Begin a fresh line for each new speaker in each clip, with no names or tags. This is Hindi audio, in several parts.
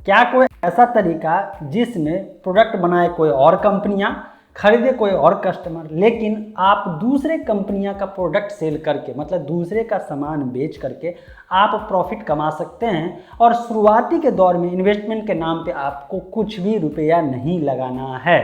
क्या कोई ऐसा तरीका जिसमें प्रोडक्ट बनाए कोई और कंपनियां, खरीदे कोई और कस्टमर, लेकिन आप दूसरे कंपनियां का प्रोडक्ट सेल करके मतलब दूसरे का सामान बेच करके आप प्रॉफिट कमा सकते हैं और शुरुआती के दौर में इन्वेस्टमेंट के नाम पे आपको कुछ भी रुपया नहीं लगाना है।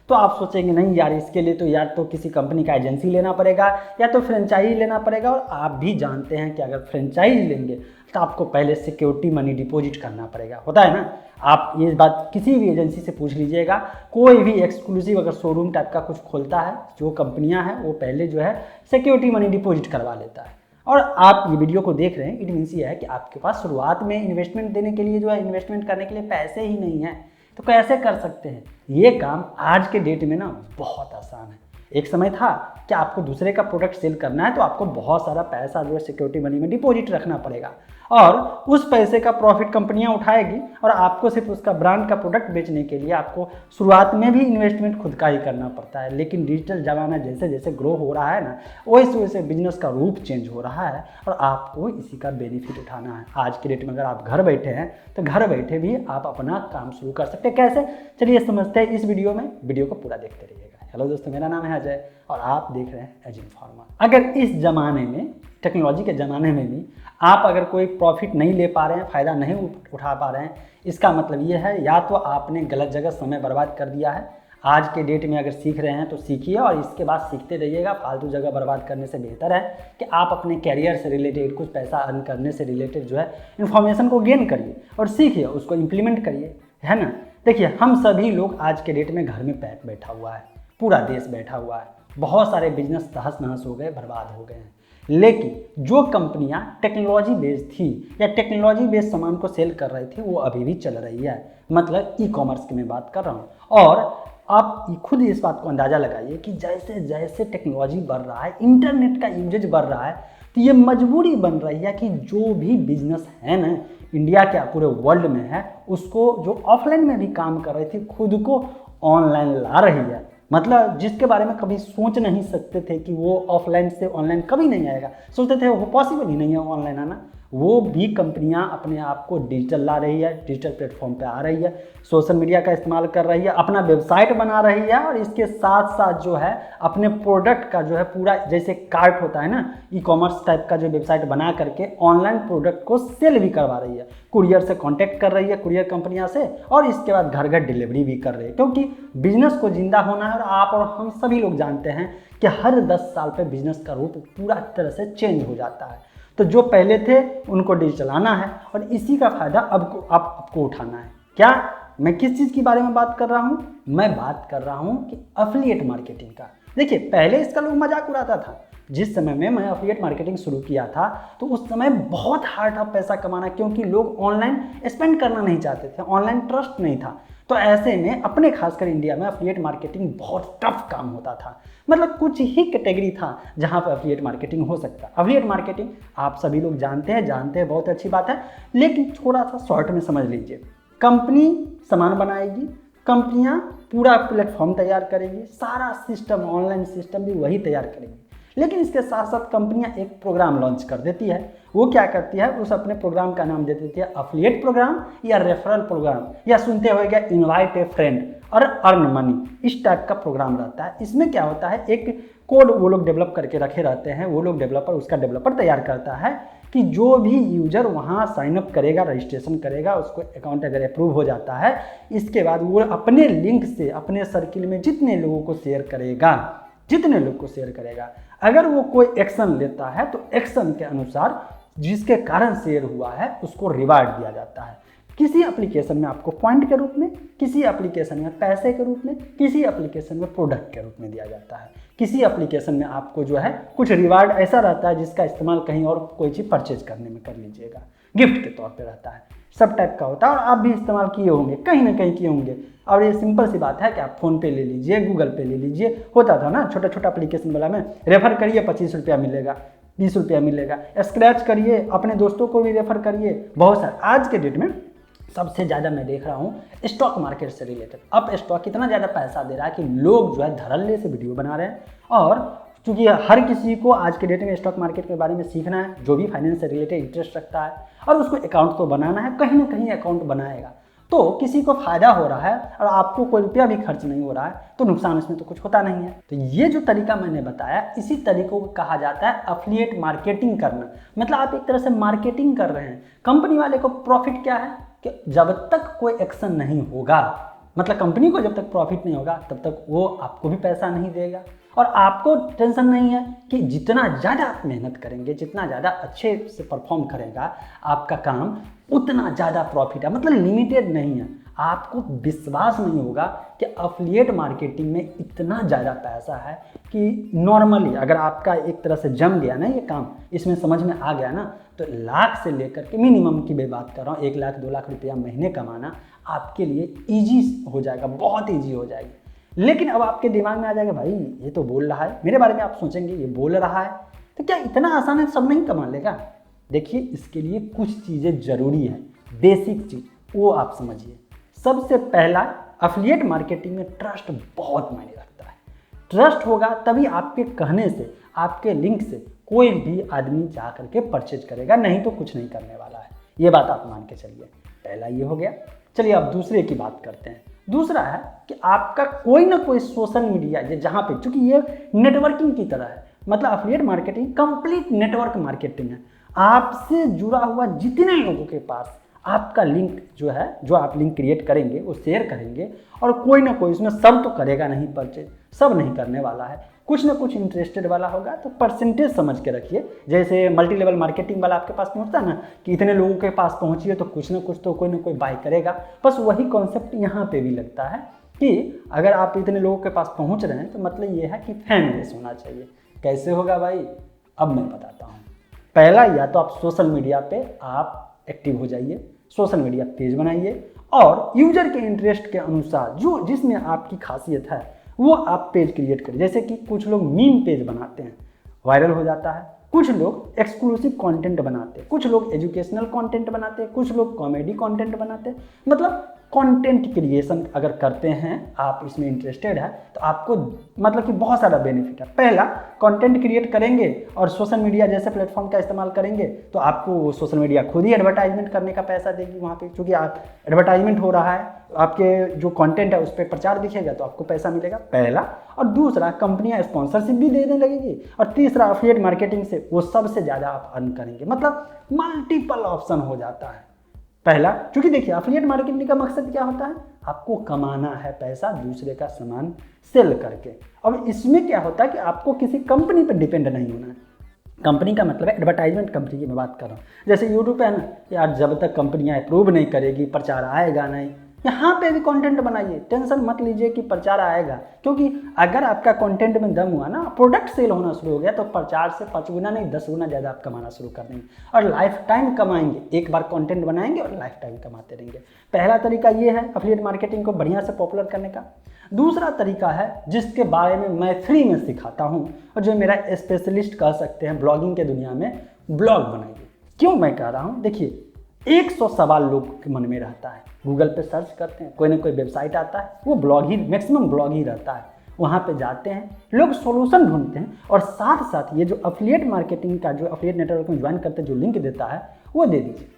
तो आप सोचेंगे नहीं यार, इसके लिए तो यार तो किसी कंपनी का एजेंसी लेना पड़ेगा या तो फ्रेंचाइजी लेना पड़ेगा। और आप भी जानते हैं कि अगर फ्रेंचाइजी लेंगे तो आपको पहले सिक्योरिटी मनी डिपॉजिट करना पड़ेगा, होता है ना। आप ये बात किसी भी एजेंसी से पूछ लीजिएगा, कोई भी एक्सक्लूसिव अगर शोरूम टाइप का कुछ खोलता है, जो कंपनियां हैं वो पहले जो है सिक्योरिटी मनी डिपॉजिट करवा लेता है। और आप ये वीडियो को देख रहे हैं, इट मीन्स ये है कि आपके पास शुरुआत में इन्वेस्टमेंट देने के लिए जो है, इन्वेस्टमेंट करने के लिए पैसे ही नहीं है। तो कैसे कर सकते हैं ये काम? आज के डेट में ना बहुत आसान है। एक समय था कि आपको दूसरे का प्रोडक्ट सेल करना है तो आपको बहुत सारा पैसा जो है सिक्योरिटी मनी में डिपॉजिट रखना पड़ेगा और उस पैसे का प्रॉफिट कंपनियां उठाएगी और आपको सिर्फ उसका ब्रांड का प्रोडक्ट बेचने के लिए आपको शुरुआत में भी इन्वेस्टमेंट खुद का ही करना पड़ता है। लेकिन डिजिटल ज़माना जैसे जैसे ग्रो हो रहा है ना, वैसे वैसे बिजनेस का रूप चेंज हो रहा है और आपको इसी का बेनिफिट उठाना है। आज के डेट में अगर आप घर बैठे हैं तो घर बैठे भी आप अपना काम शुरू कर सकते हैं। कैसे? चलिए समझते हैं इस वीडियो में, वीडियो को पूरा देखते रहिएगा। हेलो दोस्तों, मेरा नाम है अजय और आप देख रहे हैं एज इन्फॉर्मर। अगर इस ज़माने में, टेक्नोलॉजी के ज़माने में भी आप अगर कोई प्रॉफिट नहीं ले पा रहे हैं, फ़ायदा नहीं उठा पा रहे हैं, इसका मतलब ये है या तो आपने गलत जगह समय बर्बाद कर दिया है। आज के डेट में अगर सीख रहे हैं तो सीखिए और इसके बाद सीखते रहिएगा। फालतू जगह बर्बाद करने से बेहतर है कि आप अपने कैरियर से रिलेटेड, कुछ पैसा अर्न करने से रिलेटेड जो है इन्फॉर्मेशन को गेन करिए और सीखिए, उसको इम्प्लीमेंट करिए, है ना। देखिए, हम सभी लोग आज के डेट में घर में पैक बैठा हुआ है, पूरा देश बैठा हुआ है, बहुत सारे बिजनेस तहस नहस हो गए, बर्बाद हो गए हैं। लेकिन जो कंपनियां टेक्नोलॉजी बेस्ड थी या टेक्नोलॉजी बेस्ड सामान को सेल कर रही थी वो अभी भी चल रही है। मतलब ई कॉमर्स की मैं बात कर रहा हूँ। और आप खुद इस बात को अंदाज़ा लगाइए कि जैसे जैसे टेक्नोलॉजी बढ़ रहा है, इंटरनेट का यूजेज बढ़ रहा है, तो ये मजबूरी बन रही है कि जो भी बिजनेस है ना इंडिया के पूरे वर्ल्ड में है, उसको जो ऑफलाइन में भी काम कर रही थी खुद को ऑनलाइन ला रही है। मतलब जिसके बारे में कभी सोच नहीं सकते थे कि वो ऑफलाइन से ऑनलाइन कभी नहीं आएगा, सोचते थे वो पॉसिबल ही नहीं है ऑनलाइन आना, वो भी कंपनियां अपने आप को डिजिटल ला रही है, डिजिटल प्लेटफॉर्म पे आ रही है, सोशल मीडिया का इस्तेमाल कर रही है, अपना वेबसाइट बना रही है और इसके साथ साथ जो है अपने प्रोडक्ट का जो है पूरा, जैसे कार्ट होता है ना, ई कॉमर्स टाइप का जो वेबसाइट बना करके ऑनलाइन प्रोडक्ट को सेल भी करवा रही है, कुरियर से कॉन्टैक्ट कर रही है, कुरियर कंपनियां से, और इसके बाद घर घर डिलीवरी भी कर रही है। क्योंकि बिजनेस को जिंदा होना है और आप और हम सभी लोग जानते हैं कि हर 10 साल पे बिजनेस का रूप पूरा तरह से चेंज हो जाता है। तो जो पहले थे उनको डिजिटल आना है और इसी का फायदा अब आपको उठाना है। क्या मैं किस चीज़ के बारे में बात कर रहा हूँ? मैं बात कर रहा हूँ कि एफिलिएट मार्केटिंग का। देखिए, पहले इसका लोग मजाक उड़ाता था। जिस समय में मैं एफिलिएट मार्केटिंग शुरू किया था तो उस समय बहुत हार्ड था पैसा कमाना, क्योंकि लोग ऑनलाइन स्पेंड करना नहीं चाहते थे, ऑनलाइन ट्रस्ट नहीं था। तो ऐसे में अपने खासकर इंडिया में एफिलिएट मार्केटिंग बहुत टफ काम होता था। मतलब कुछ ही कैटेगरी था जहां पर एफिलिएट मार्केटिंग हो सकता है। एफिलिएट मार्केटिंग आप सभी लोग जानते हैं, बहुत अच्छी बात है, लेकिन थोड़ा सा शॉर्ट में समझ लीजिए। कंपनी सामान बनाएगी, कंपनियां पूरा प्लेटफॉर्म तैयार करेगी, सारा सिस्टम, ऑनलाइन सिस्टम भी वही तैयार करेगी। लेकिन इसके साथ साथ कंपनियां एक प्रोग्राम लॉन्च कर देती है। वो क्या करती है, उस अपने प्रोग्राम का नाम दे देती है एफिलिएट प्रोग्राम या रेफरल प्रोग्राम, या सुनते होगा इनवाइट ए फ्रेंड और अर्न मनी, इस टाइप का प्रोग्राम रहता है। इसमें क्या होता है, एक कोड वो लोग डेवलप करके रखे रहते हैं, वो लोग डेवलपर, उसका डेवलपर तैयार करता है कि जो भी यूजर वहाँ साइन अप करेगा, रजिस्ट्रेशन करेगा, उसको अकाउंट अगर अप्रूव हो जाता है, इसके बाद वो अपने लिंक से अपने सर्किल में जितने लोगों को शेयर करेगा, अगर वो कोई एक्शन लेता है तो एक्शन के अनुसार जिसके कारण शेयर हुआ है उसको रिवार्ड दिया जाता है। किसी एप्लीकेशन में आपको पॉइंट के रूप में, किसी एप्लीकेशन में पैसे के रूप में, किसी एप्लीकेशन में प्रोडक्ट के रूप में दिया जाता है। किसी एप्लीकेशन में आपको जो है कुछ रिवार्ड ऐसा रहता है जिसका इस्तेमाल कहीं और कोई चीज़ परचेज करने में कर लीजिएगा, गिफ्ट के तौर पे रहता है, सब टाइप का होता है। और आप भी इस्तेमाल किए होंगे, कहीं ना कहीं किए होंगे। और ये सिंपल सी बात है कि आप फ़ोन पे ले लीजिए, गूगल पे ले लीजिए, होता था ना छोटा छोटा एप्लीकेशन वाला में, रेफर करिए 25 रुपया मिलेगा, 20 रुपया मिलेगा, स्क्रैच करिए, अपने दोस्तों को भी रेफर करिए, बहुत सारे। आज के डेट में सबसे ज़्यादा मैं देख रहा हूँ स्टॉक मार्केट से रिलेटेड। अब स्टॉक कितना ज़्यादा पैसा दे रहा है कि लोग जो है धड़ल्ले से वीडियो बना रहे हैं। और क्योंकि हर किसी को आज के डेट में स्टॉक मार्केट के बारे में सीखना है, जो भी फाइनेंस से रिलेटेड इंटरेस्ट रखता है, और उसको अकाउंट तो बनाना है, कहीं ना कहीं अकाउंट बनाएगा। तो किसी को फायदा हो रहा है और आपको कोई रुपया भी खर्च नहीं हो रहा है, तो नुकसान इसमें तो कुछ होता नहीं है। तो ये जो तरीका मैंने बताया, इसी तरीकों को कहा जाता है अफिलिएट मार्केटिंग करना। मतलब आप एक तरह से मार्केटिंग कर रहे हैं। कंपनी वाले को प्रॉफिट क्या है कि जब तक कोई एक्शन नहीं होगा, मतलब कंपनी को जब तक प्रॉफिट नहीं होगा तब तक वो आपको भी पैसा नहीं देगा, और आपको टेंशन नहीं है कि जितना ज़्यादा आप मेहनत करेंगे, जितना ज़्यादा अच्छे से परफॉर्म करेगा आपका काम, उतना ज़्यादा प्रॉफिट है। मतलब लिमिटेड नहीं है। आपको विश्वास नहीं होगा कि अफिलिएट मार्केटिंग में इतना ज़्यादा पैसा है कि नॉर्मली अगर आपका एक तरह से जम गया ना ये काम, इसमें समझ में आ गया ना, तो लाख से लेकर के मिनिमम की मैं बात कर रहा हूँ 1 लाख 2 लाख रुपया महीने कमाना आपके लिए ईजी हो जाएगा, बहुत ईजी हो जाएगी। लेकिन अब आपके दिमाग में आ जाएगा, भाई ये तो बोल रहा है, मेरे बारे में आप सोचेंगे ये बोल रहा है तो क्या इतना आसान है सब नहीं कमा लेगा। देखिए इसके लिए कुछ चीज़ें ज़रूरी है, बेसिक चीज़, वो आप समझिए। सबसे पहला, अफिलिएट मार्केटिंग में ट्रस्ट बहुत मायने रखता है। ट्रस्ट होगा तभी आपके कहने से, आपके लिंक से कोई भी आदमी जा करके परचेज करेगा, नहीं तो कुछ नहीं करने वाला है। ये बात आप मान के चलिए। पहला ये हो गया। चलिए अब दूसरे की बात करते हैं। दूसरा है कि आपका कोई ना कोई सोशल मीडिया है जहाँ पे, चूंकि ये नेटवर्किंग की तरह है, मतलब affiliate marketing complete network marketing है। आपसे जुड़ा हुआ जितने लोगों के पास आपका लिंक जो है, जो आप लिंक क्रिएट करेंगे वो शेयर करेंगे, और कोई ना कोई, उसमें सब तो करेगा नहीं परचेज, सब नहीं करने वाला है, कुछ ना कुछ इंटरेस्टेड वाला होगा। तो परसेंटेज समझ के रखिए। जैसे मल्टी लेवल मार्केटिंग वाला आपके पास पहुंचता है ना, कि इतने लोगों के पास पहुंचिए तो कुछ ना कुछ तो कोई ना कोई बाय करेगा। बस वही कॉन्सेप्ट यहाँ पे भी लगता है कि अगर आप इतने लोगों के पास पहुँच रहे हैं तो मतलब ये है कि फैन बेस होना चाहिए। कैसे होगा भाई, अब मैं बताता हूँ। पहला, या तो आप सोशल मीडिया पे आप एक्टिव हो जाइए, सोशल मीडिया पेज बनाइए, और यूजर के इंटरेस्ट के अनुसार जो जिसमें आपकी खासियत है वो आप पेज क्रिएट करिए। जैसे कि कुछ लोग मीम पेज बनाते हैं, वायरल हो जाता है, कुछ लोग एक्सक्लूसिव कंटेंट बनाते हैं, कुछ लोग एजुकेशनल कंटेंट बनाते हैं, कुछ लोग कॉमेडी कंटेंट बनाते हैं। मतलब कंटेंट क्रिएशन अगर करते हैं आप, इसमें इंटरेस्टेड है, तो आपको मतलब कि बहुत सारा बेनिफिट है। पहला, कंटेंट क्रिएट करेंगे और सोशल मीडिया जैसे प्लेटफॉर्म का इस्तेमाल करेंगे तो आपको सोशल मीडिया खुद ही एडवर्टाइजमेंट करने का पैसा देगी वहाँ पे, क्योंकि आप एडवर्टाइजमेंट हो रहा है, आपके जो कंटेंट है उस पर प्रचार दिखेगा तो आपको पैसा मिलेगा, पहला। और दूसरा, कंपनियां स्पॉन्सरशिप भी देने लगेगी। और तीसरा, अफिलिएट मार्केटिंग से वो सबसे ज़्यादा आप अर्न करेंगे। मतलब मल्टीपल ऑप्शन हो जाता है। पहला, क्योंकि देखिए अफिलिएट मार्केटिंग का मकसद क्या होता है, आपको कमाना है पैसा दूसरे का सामान सेल करके। अब इसमें क्या होता है कि आपको किसी कंपनी पर डिपेंड नहीं होना है। कंपनी का मतलब है एडवर्टाइजमेंट कंपनी की मैं बात कर रहा हूँ। जैसे यूट्यूब पे है ना, यार जब तक कंपनियां अप्रूव नहीं करेगी प्रचार आएगा नहीं। यहाँ पे भी कंटेंट बनाइए, टेंशन मत लीजिए कि प्रचार आएगा, क्योंकि अगर आपका कंटेंट में दम हुआ ना, प्रोडक्ट सेल होना शुरू हो गया, तो प्रचार से 5 गुना नहीं 10 गुना ज़्यादा आप कमाना शुरू कर देंगे, और लाइफ टाइम कमाएंगे। एक बार कंटेंट बनाएंगे और लाइफ टाइम कमाते रहेंगे। पहला तरीका ये है अफिलिएट मार्केटिंग को बढ़िया से पॉपुलर करने का। दूसरा तरीका है जिसके बारे में मैं फ्री में सिखाता हूँ, और जो मेरा स्पेशलिस्ट कह सकते हैं ब्लॉगिंग के दुनिया में, ब्लॉग बनाइए। क्यों मैं कह रहा हूँ, देखिए 100 सवाल लोग के मन में रहता है, गूगल पे सर्च करते हैं, कोई ना कोई वेबसाइट आता है, वो ब्लॉग ही, मैक्सिमम ब्लॉग ही रहता है, वहाँ पे जाते हैं, लोग सॉल्यूशन ढूंढते हैं, और साथ साथ ये जो अफिलिएट मार्केटिंग का, जो अफिलिएट नेटवर्क में ज्वाइन करते हैं, जो लिंक देता है वो दे दीजिए।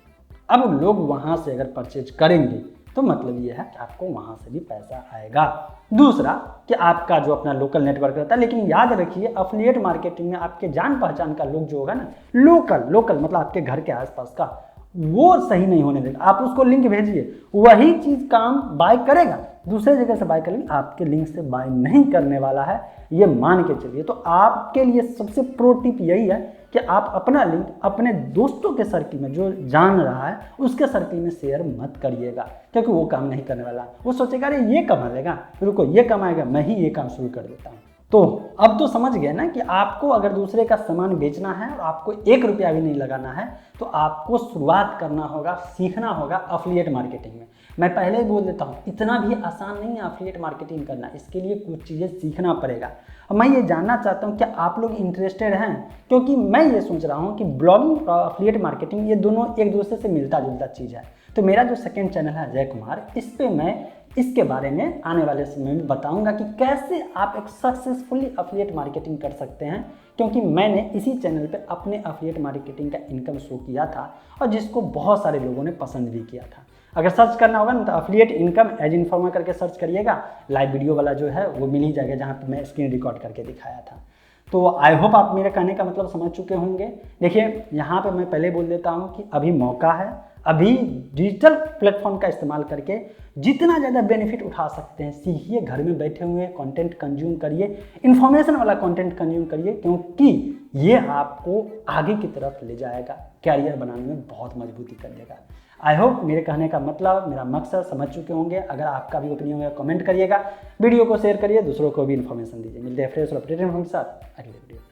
अब लोग वहाँ से अगर परचेज करेंगे तो मतलब ये है कि आपको वहाँ से भी पैसा आएगा। दूसरा कि आपका जो अपना लोकल नेटवर्क रहता है, लेकिन याद रखिए अफिलिएट मार्केटिंग में आपके जान पहचान का लोग जो होगा ना, लोकल मतलब आपके घर के आसपास का, वो सही नहीं होने देगा। आप उसको लिंक भेजिए, वही चीज़ काम बाय करेगा, दूसरे जगह से बाय करेंगे, आपके लिंक से बाय नहीं करने वाला है, ये मान के चलिए। तो आपके लिए सबसे प्रो टिप यही है कि आप अपना लिंक अपने दोस्तों के सर्किल में, जो जान रहा है उसके सर्किल में शेयर मत करिएगा, क्योंकि वो काम नहीं करने वाला। वो सोचेगा अरे ये कमा लेगा, रुको ये कमाएगा, मैं ही ये काम शुरू कर देता हूँ। तो अब तो समझ गए ना कि आपको अगर दूसरे का सामान बेचना है और आपको 1 रुपया भी नहीं लगाना है, तो आपको शुरुआत करना होगा, सीखना होगा अफिलिएट मार्केटिंग में। मैं पहले ही बोल देता हूँ, इतना भी आसान नहीं है अफिलिएट मार्केटिंग करना, इसके लिए कुछ चीज़ें सीखना पड़ेगा। और मैं ये जानना चाहता हूँ क्या आप लोग इंटरेस्टेड हैं, क्योंकि मैं ये सोच रहा हूँ कि ब्लॉगिंग और अफिलिएट मार्केटिंग ये दोनों एक दूसरे से मिलता जुलता चीज़ है। तो मेरा जो सेकेंड चैनल है अजय कुमार, इस पर मैं इसके बारे में आने वाले समय में बताऊंगा कि कैसे आप एक सक्सेसफुली अफिलिएट मार्केटिंग कर सकते हैं, क्योंकि मैंने इसी चैनल पे अपने अफिलिएट मार्केटिंग का इनकम शो किया था और जिसको बहुत सारे लोगों ने पसंद भी किया था। अगर सर्च करना होगा ना तो अफिलिएट इनकम एज इन्फॉर्मर करके सर्च करिएगा, लाइव वीडियो वाला जो है वो मिल ही जाएगा, जहाँ पे मैं स्क्रीन रिकॉर्ड करके दिखाया था। तो आई होप आप मेरे कहने का मतलब समझ चुके होंगे। देखिए यहाँ पे मैं पहले बोल देता हूँ कि अभी मौका है, अभी डिजिटल प्लेटफॉर्म का इस्तेमाल करके जितना ज़्यादा बेनिफिट उठा सकते हैं सीखिए, घर में बैठे हुए कंटेंट कंज्यूम करिए, इन्फॉर्मेशन वाला कंटेंट कंज्यूम करिए, क्योंकि ये आपको आगे की तरफ ले जाएगा, कैरियर बनाने में बहुत मजबूती कर देगा। आई होप मेरे कहने का मतलब, मेरा मकसद समझ चुके होंगे। अगर आपका भी ओपिनियन है कमेंट करिएगा, वीडियो को शेयर करिए, दूसरों को भी इन्फॉर्मेशन दीजिए। मिलते हैं फ्रेश और अपडेटेड इन्फॉर्मेशन के साथ अगले वीडियो।